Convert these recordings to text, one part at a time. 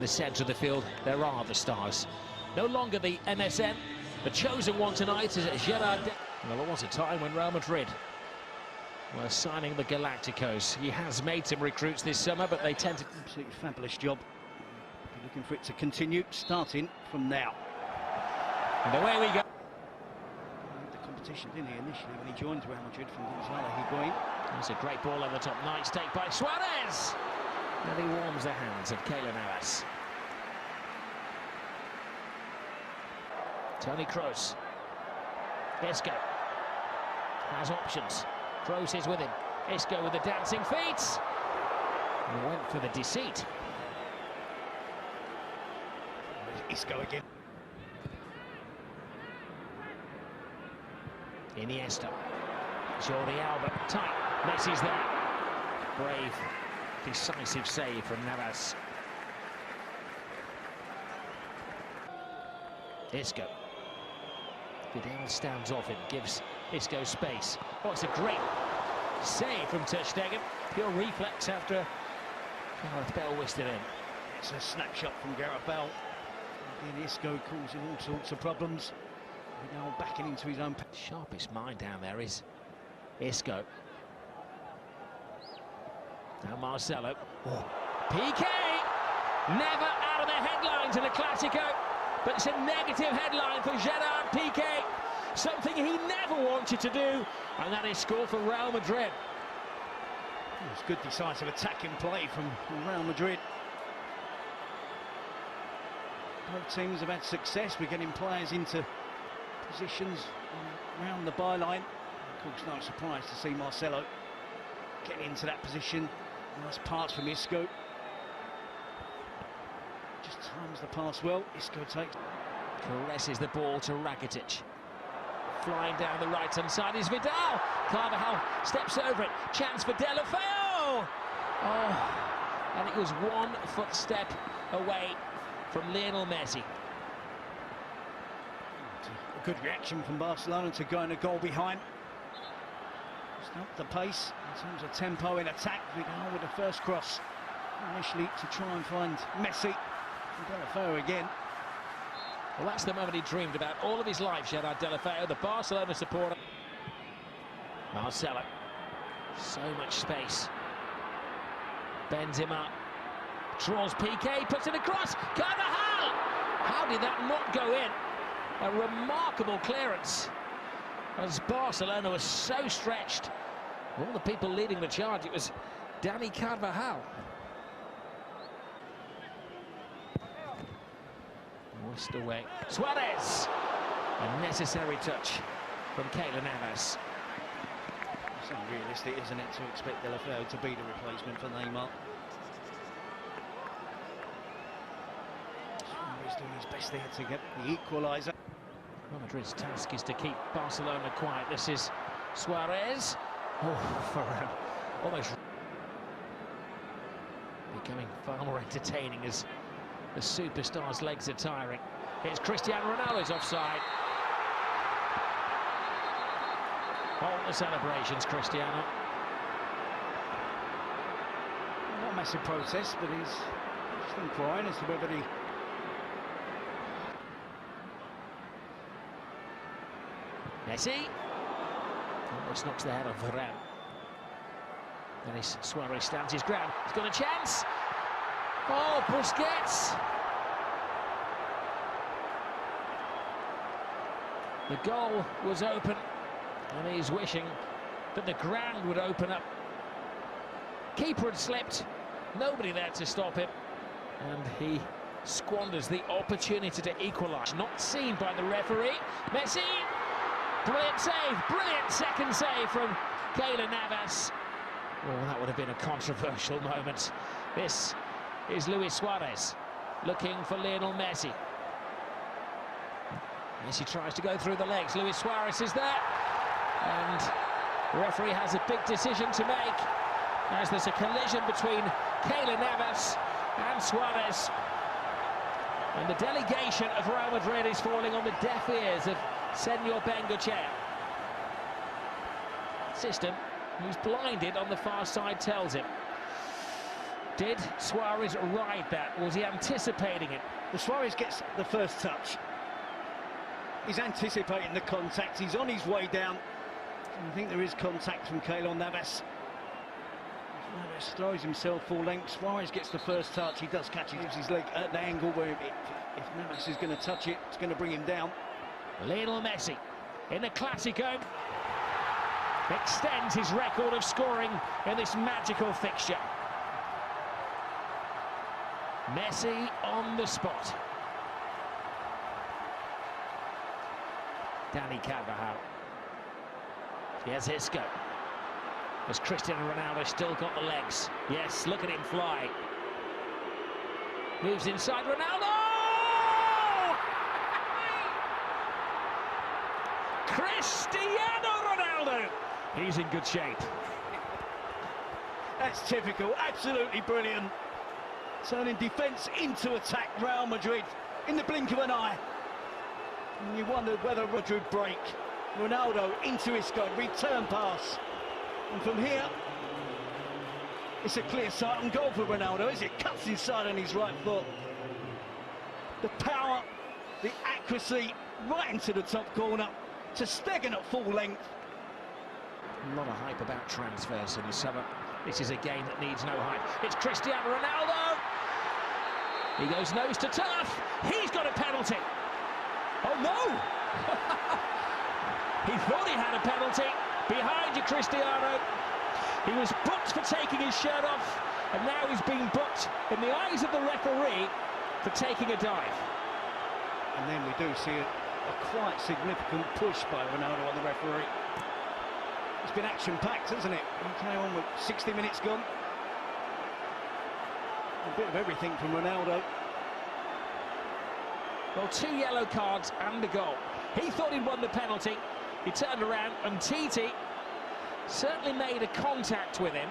The centre of the field, there are the stars. No longer the MSN. The chosen one tonight is Gerard. Well, there was a time when Real Madrid were signing the Galacticos. He has made some recruits this summer, but they tend to... Absolutely fabulous job. Be looking for it to continue, starting from now. And away we go. The competition, didn't he, initially when he joined Real Madrid from Gonzalo Higuain. There's a great ball over the top. Nice take by Suarez. And he warms the hands of Keylor Navas. Toni Kroos. Isco has options. Kroos is with him. Isco with the dancing feet. And went for the deceit. Isco again. Iniesta. Jordi Alba. Tight. Messi's there. Brave, decisive save from Navas. Isco. Vidal stands off him, gives Isco space. Oh, it's a great save from Ter Stegen. Pure reflex after Gareth Bale whisked it in. It's a snapshot from Gareth Bale. Again, Isco causing all sorts of problems. Now backing into his own... Sharpest mind down there is Isco. Now Marcelo. Oh. PK! Never out of the headlines in a Clasico, but it's a negative headline for Gerard Piqué. Something he never wanted to do, and that is score for Real Madrid. It was good decisive attacking play from Real Madrid. Both teams have had success with getting players into positions around the byline. Of course, no surprise to see Marcelo getting into that position. Nice pass from Isco. Just times the pass well. Isco takes... Caresses the ball to Rakitic. Flying down the right-hand side is Vidal. Carvajal steps over it. Chance for Deulofeu. Oh, and it was 1 footstep away from Lionel Messi. A good reaction from Barcelona to going a goal behind. Stop the pace in terms of tempo in attack. Vidal with the first cross initially to try and find Messi. Deulofeu again. Well, that's the moment he dreamed about all of his life, Gerard Deulofeu, the Barcelona supporter. Marcelo. So much space. Bends him up. Draws Piqué, puts it across. Carvajal! How did that not go in? A remarkable clearance. As Barcelona was so stretched. All the people leading the charge, it was Dani Carvajal. Whisked away. Suarez! A necessary touch from Keylor Navas. It's unrealistic, isn't it, to expect Deulofeu to be the replacement for Neymar. He's doing his best there to get the equaliser. Real Madrid's task is to keep Barcelona quiet. This is Suarez. Oh, for almost becoming far more entertaining as the superstar's legs are tiring. It's Cristiano Ronaldo's offside. All the celebrations, Cristiano. Not a massive protest, but he's just inquiring as to whether he... Messi. Almost knocks the head off Varane. Then Suarez stands his ground. He's got a chance. Oh, Busquets! The goal was open, and he's wishing that the ground would open up. Keeper had slipped, nobody there to stop him, and he squanders the opportunity to equalise. Not seen by the referee. Messi! Brilliant save, brilliant second save from Keylor Navas. Oh, that would have been a controversial moment. This is Luis Suarez looking for Lionel Messi. Messi tries to go through the legs. Luis Suarez is there, and the referee has a big decision to make as there's a collision between Keylor Navas and Suarez, and the delegation of Real Madrid is falling on the deaf ears of Senor Bengochea. System, who's blinded on the far side, tells him Did Suarez ride that? Was he anticipating it? The Suarez gets the first touch. He's anticipating the contact. He's on his way down. I think there is contact from Keylor Navas. Navas throws himself full length. Suarez gets the first touch. He does catch it. Gives his leg at the angle where if Navas is going to touch it, it's going to bring him down. Lionel Messi in the Classico extends his record of scoring in this magical fixture. Messi on the spot. Dani Carvajal. Here's Isco. Has Cristiano Ronaldo still got the legs? Yes, look at him fly. Moves inside Ronaldo! Cristiano Ronaldo! He's in good shape. That's typical, absolutely brilliant. Turning defence into attack, Real Madrid, in the blink of an eye. And you wondered whether Madrid break. Ronaldo into Isco, return pass. And from here, it's a clear sight on goal for Ronaldo as it cuts inside on his right foot. The power, the accuracy, right into the top corner. To Stegen at full length. A lot of hype about transfers in the summer. This is a game that needs no hype. It's Cristiano Ronaldo. He goes nose to turf. He's got a penalty. Oh no! He thought he had a penalty. Behind you, Cristiano. He was booked for taking his shirt off, and now he's being booked in the eyes of the referee for taking a dive. And then we do see a quite significant push by Ronaldo on the referee. It's been action-packed, hasn't it? Okay, on with 60 minutes gone. A bit of everything from Ronaldo. Well, 2 yellow cards and a goal. He thought he'd won the penalty. He turned around and Titi certainly made a contact with him.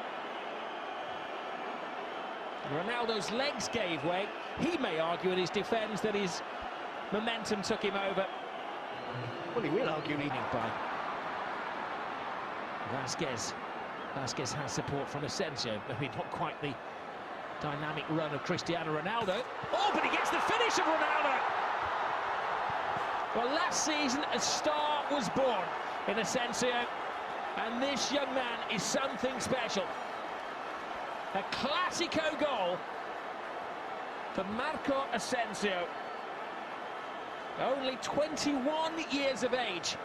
Ronaldo's legs gave way. He may argue in his defence that his momentum took him over. Well, he will argue by Vasquez. Vasquez has support from Asensio, but not quite the dynamic run of Cristiano Ronaldo. Oh, but he gets the finish of Ronaldo! Well, last season a star was born in Asensio, and this young man is something special. A Classico goal for Marco Asensio. Only 21 years of age.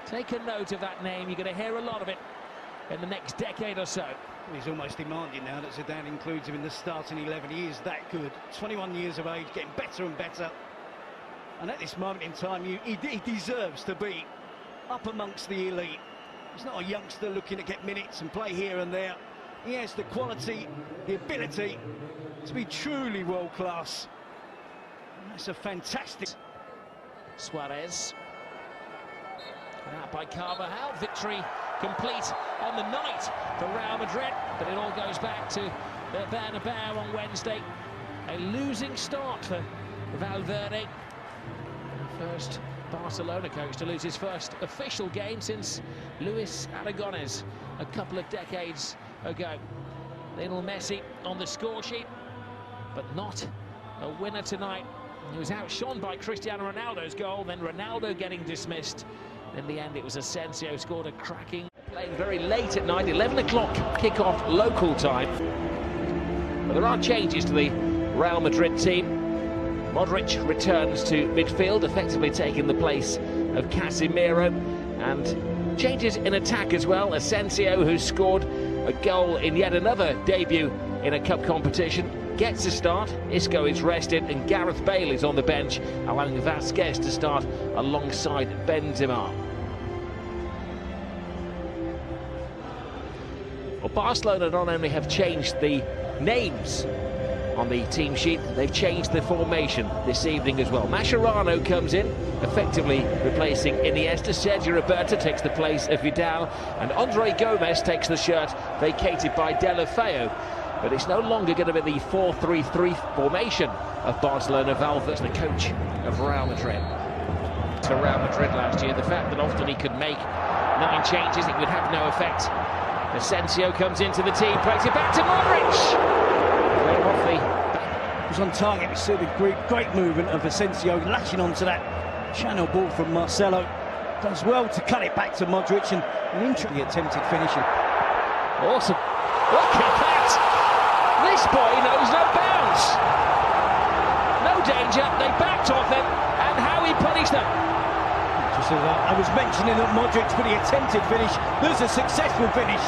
Take a note of that name. You're going to hear a lot of it in the next decade or so. He's almost demanding now that Zidane includes him in the starting 11. He is that good. 21 years of age, getting better and better. And at this moment in time, he deserves to be up amongst the elite. He's not a youngster looking to get minutes and play here and there. He has the quality, the ability to be truly world-class. That's a fantastic... Suarez. Out by Carvajal. Victory complete on the night for Real Madrid, but it all goes back to the Bernabeu on Wednesday. A losing start for Valverde. First Barcelona coach to lose his first official game since Luis Aragonés a couple of decades ago. Lionel Messi on the score sheet, but not a winner tonight. He was outshone by Cristiano Ronaldo's goal, then Ronaldo getting dismissed. In the end, it was Asensio scored a cracking. Playing very late at night, 11 o'clock kick-off local time. But there are changes to the Real Madrid team. Modric returns to midfield, effectively taking the place of Casemiro. And changes in attack as well. Asensio, who scored a goal in yet another debut in a cup competition, gets a start. Isco is rested and Gareth Bale is on the bench, allowing Vasquez to start alongside Benzema. Well, Barcelona not only have changed the names on the team sheet, they've changed the formation this evening as well. Mascherano comes in, effectively replacing Iniesta. Sergio Roberto takes the place of Vidal, and Andre Gomes takes the shirt vacated by Deulofeu. But it's no longer going to be the 4-3-3 formation of Barcelona. Valverde's the coach of Real Madrid. To Real Madrid last year, the fact that often he could make 9 changes, it would have no effect. Asensio comes into the team, plays it back to Modric. was on target. We see the great movement of Asensio latching onto that channel ball from Marcelo. Does well to cut it back to Modric and an interesting attempted finishing. Awesome. Look at that! This boy knows no bounds. No danger, they backed off him, and how he punished them. Just as I was mentioning that Modric for the attempted finish, there's a successful finish.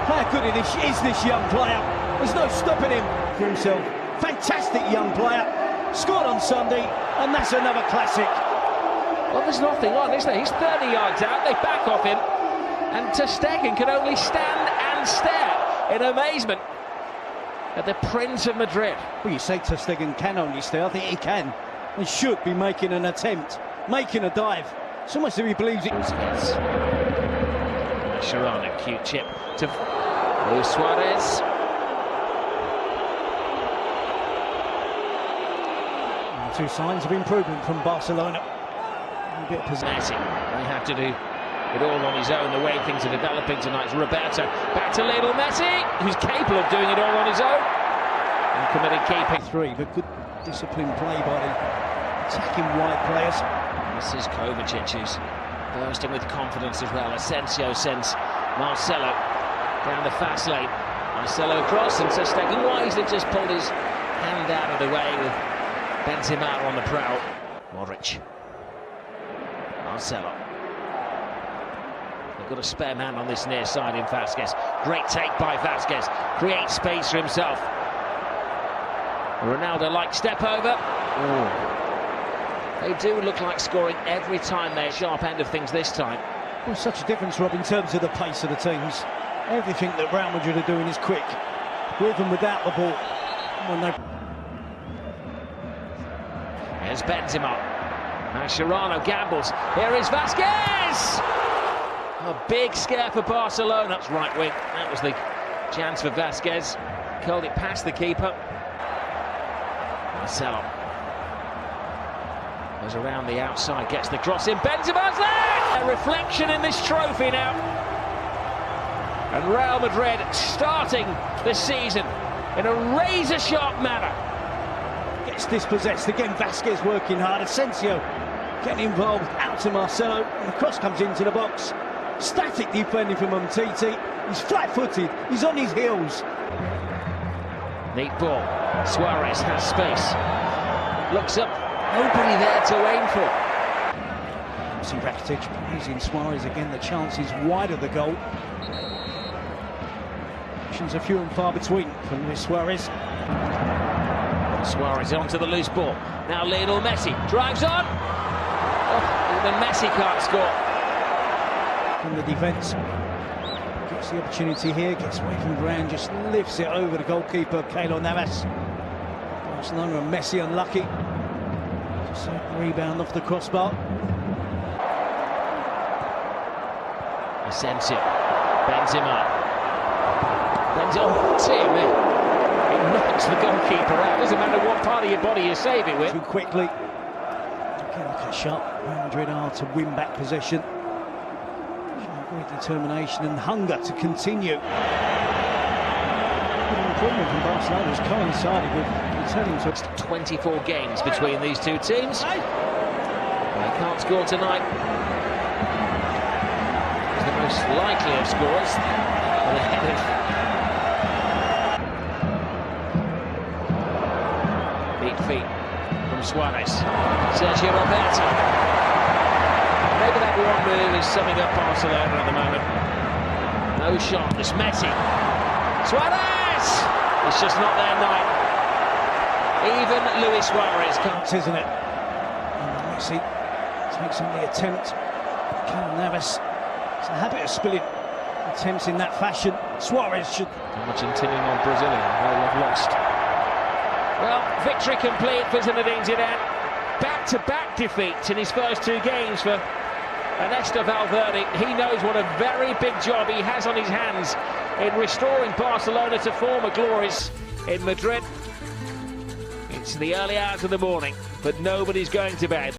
How good is this young player? There's no stopping him for himself. Fantastic young player. Scored on Sunday, and that's another classic. Well, there's nothing on, is there? He's 30 yards out, they back off him, and Ter Stegen can only stand and stare in amazement at the Prince of Madrid. Well, you say Ter Stegen can only stare. I think he can and should be making an attempt, making a dive. It's almost as if he believes it. Sharana, cute chip to Luis Suarez. Two signs of improvement from Barcelona. A bit of Messi, they have to do it all on his own, the way things are developing tonight. It's Roberto, back to Lionel Messi, who's capable of doing it all on his own. And committed keeping. Three, but good disciplined play by the attacking wide players. This is Kovacic, who's bursting with confidence as well. Asensio sends Marcelo down the fast lane. Marcelo across, and Ter Stegen wisely just pulled his hand out of the way with Benzema on the prowl. Modric. Marcelo. They've got a spare man on this near side in Vasquez. Great take by Vasquez. Creates space for himself. Ronaldo-like step over. Ooh. They do look like scoring every time they're sharp end of things this time. Well, such a difference, Rob, in terms of the pace of the teams. Everything that Real Madrid are doing is quick, with and without the ball. There's Benzema. Mascherano gambles. Here is Vasquez! A big scare for Barcelona. That's right wing. That was the chance for Vasquez. Curled it past the keeper. Marcelo goes around the outside, gets the cross in. Benzema's there! A reflection in this trophy now. And Real Madrid starting the season in a razor-sharp manner. Gets dispossessed again. Vasquez working hard. Asensio getting involved. Out to Marcelo, and the cross comes into the box. Static defending from Umtiti. He's flat-footed. He's on his heels. Neat ball. Suarez has space. Looks up. Nobody there to aim for. See Rakitic praising Suarez again. The chances wide of the goal. Options are few and far between from Luis Suarez. Suarez onto the loose ball. Now Lionel Messi drives on. Oh, even Messi can't score. From the defence. Gets the opportunity here, gets away from ground, just lifts it over the goalkeeper, Keylor Navas. Barcelona and Messi unlucky. Just a rebound off the crossbar. Asensio. Benzema. Oh, dear me. It knocks the goalkeeper out. Doesn't matter what part of your body you save it with. Too quickly. Again, look how sharp Real Madrid are to win back possession. Great determination and hunger to continue. Good improvement from Barcelona has coincided with returning to 24 games between these two teams. They can't score tonight. It's the most likely of scorers. And ahead of beat feet from Suarez. Sergio Roberto. Maybe that one move is summing up Barcelona at the moment. No shot. It's Messi. Suarez! It's just not their night. Even Luis Suarez can't. Isn't it? And Messi takes on the attempt. Keylor Navas. It's a habit of spilling attempts in that fashion. Suarez should. Argentinian or Brazilian, they have lost. Well, victory complete for Zinedine Zidane. Back-to-back defeats in his first two games for Ernesto Valverde. He knows what a very big job he has on his hands in restoring Barcelona to former glories in Madrid. It's the early hours of the morning, but nobody's going to bed.